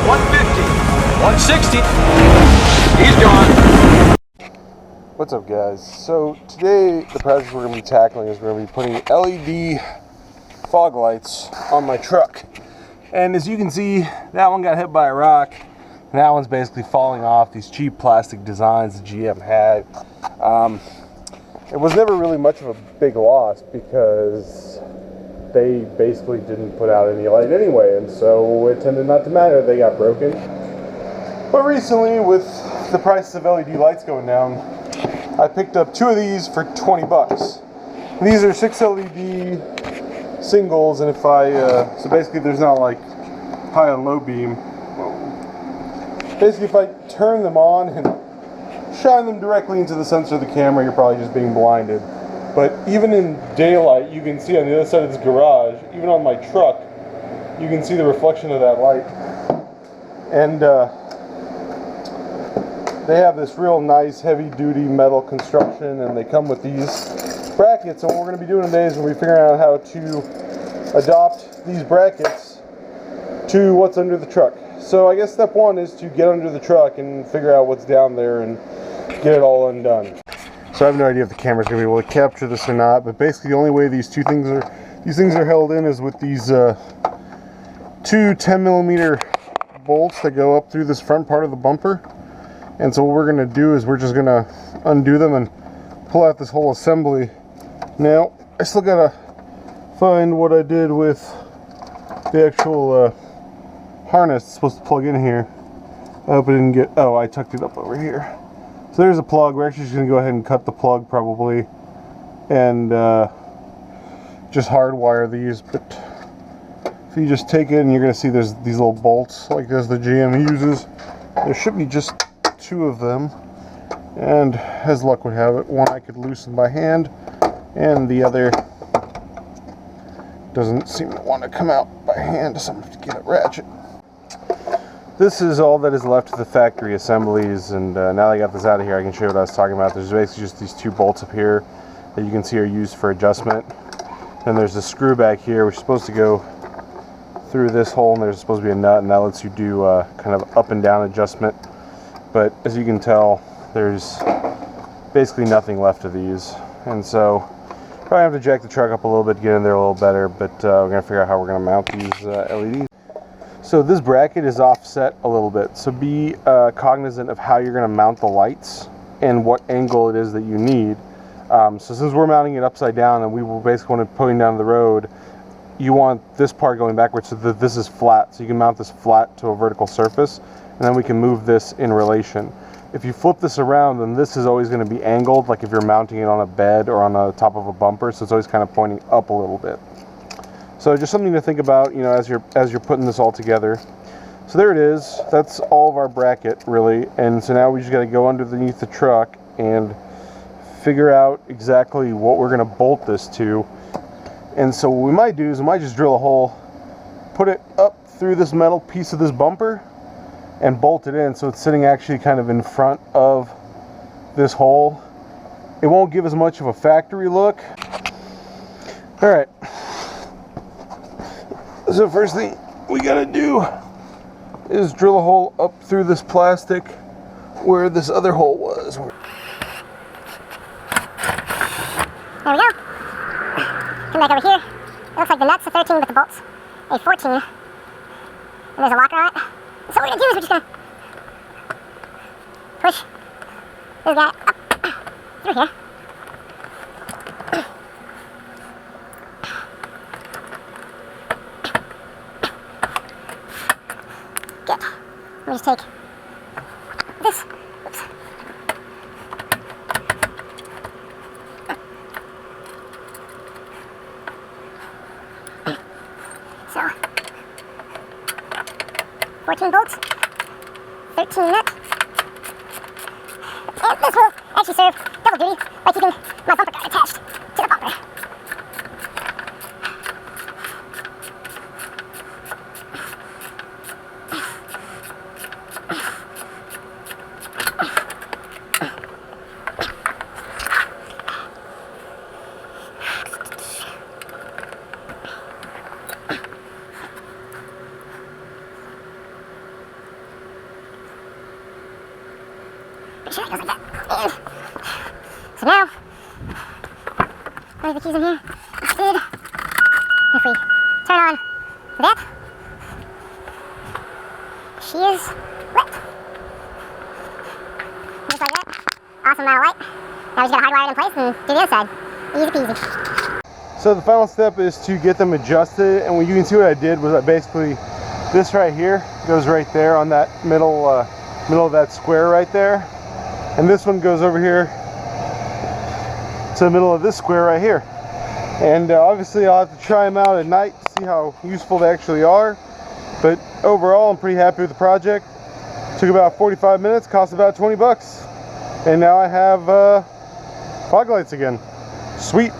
150, 160. He's gone. What's up, guys? So today the project we're going to be tackling is we're going to be putting LED fog lights on my truck. And as you can see, that one got hit by a rock. And that one's basically falling off these cheap plastic designs the GM had. It was never really much of a big loss because they basically didn't put out any light anyway, and so it tended not to matter. They got broken. But recently, with the price of LED lights going down, I picked up 2 of these for 20 bucks. These are 6 LED singles, and if I, so basically there's not like high and low beam. Basically if I turn them on and shine them directly into the sensor of the camera, you're probably just being blinded. But even in daylight, you can see on the other side of this garage, even on my truck, you can see the reflection of that light. And they have this real nice heavy-duty metal construction, and they come with these brackets. And what we're going to be doing today is we'll be figuring out how to adopt these brackets to what's under the truck. So I guess step one is to get under the truck and figure out what's down there and get it all undone. So I have no idea if the camera's going to be able to capture this or not, but basically the only way these things are held in is with these 2 10mm bolts that go up through this front part of the bumper. And so what we're going to do is we're just going to undo them and pull out this whole assembly. Now, I still got to find what I did with the actual harness it's supposed to plug in here. I hope I didn't get, oh, I tucked it up over here. So there's a plug. We're actually just going to go ahead and cut the plug probably and just hardwire these. But if you just take it, and you're going to see there's these little bolts like this the GM uses. There should be just 2 of them, and as luck would have it, one I could loosen by hand and the other doesn't seem to want to come out by hand, so I'm going to get a ratchet. This is all that is left of the factory assemblies, and now that I got this out of here, I can show you what I was talking about. There's basically just these 2 bolts up here that you can see are used for adjustment. Then there's a screw back here which is supposed to go through this hole, and there's supposed to be a nut, and that lets you do kind of up and down adjustment. But as you can tell, there's basically nothing left of these, and so probably have to jack the truck up a little bit to get in there a little better, but we're going to figure out how we're going to mount these LEDs. So this bracket is offset a little bit, so be cognizant of how you're going to mount the lights and what angle it is that you need. So since we're mounting it upside down and we will basically want to put it down the road, you want this part going backwards so that this is flat. So you can mount this flat to a vertical surface, and then we can move this in relation. If you flip this around, then this is always going to be angled, like if you're mounting it on a bed or on the top of a bumper, so it's always kind of pointing up a little bit. So just something to think about, you know, as you're putting this all together. So there it is. That's all of our bracket, really. And so now we just got to go underneath the truck and figure out exactly what we're going to bolt this to. And so what we might do is we might just drill a hole, put it up through this metal piece of this bumper, and bolt it in so it's sitting actually kind of in front of this hole. It won't give as much of a factory look. All right. So first thing we gotta do is drill a hole up through this plastic where this other hole was. There we go. Come back over here. It looks like the nut's a 13 with the bolts a 14. And there's a locker on it. So what we're gonna do is we're just gonna push this guy up through here. Good. Let me just take this. Oops. So 14 bolts, 13 nut, and this will actually serve double duty by keeping my bumper guard attached to the bumper. Pretty sure it goes like that. So now, leave the keys in here. Instead, if we turn on that, she is lit. Just like that. Awesome amount of light. Now we just gotta hardwire it in place and do the other side. Easy peasy. So the final step is to get them adjusted, and what you can see what I did was I basically, this right here goes right there on that middle of that square right there, and this one goes over here to the middle of this square right here. And obviously I'll have to try them out at night to see how useful they actually are, but overall I'm pretty happy with the project. Took about 45 minutes, cost about 20 bucks, and now I have fog lights again. Sweet.